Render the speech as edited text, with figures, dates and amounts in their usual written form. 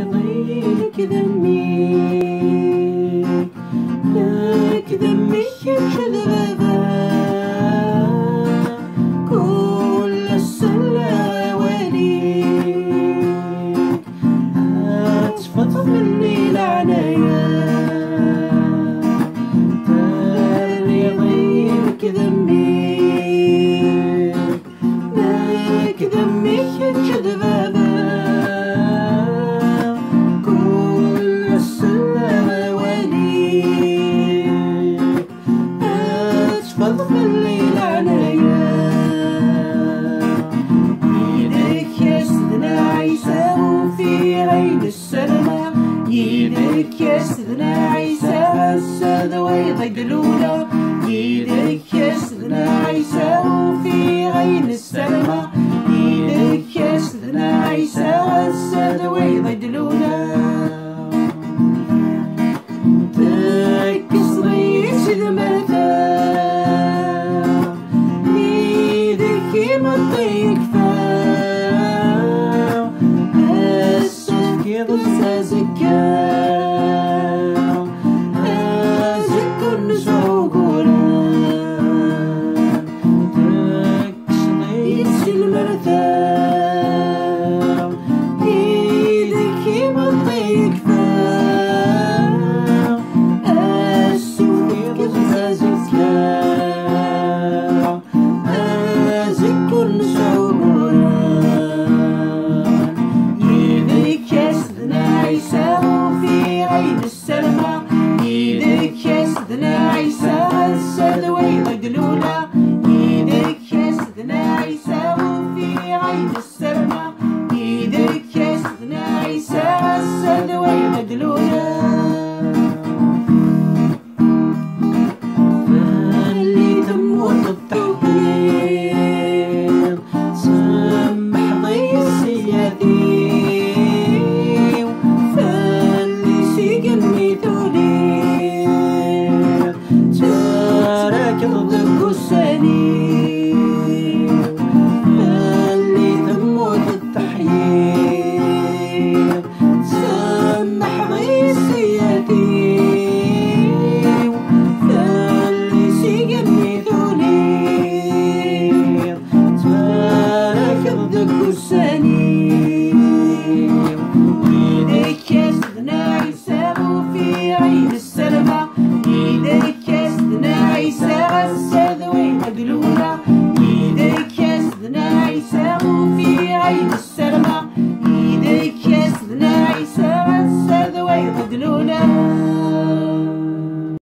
يضيق ذمي لك ذمي كذبة كل السنة وليك هتفض مني العناية يضيق ذمي لك ذمي كذبة يدك يا سيدنا عيسى السادة ويضيق الأولى يدك يا سيدنا عيسى وفي غين السلمى يدك يا سيدنا عيسى السادة ويضيق الأولى تكسري سيد مرتا يدك ما تضيق فا السوف يضز زكا يدك يا سيدنا عيسى السادة ويضيق الأولى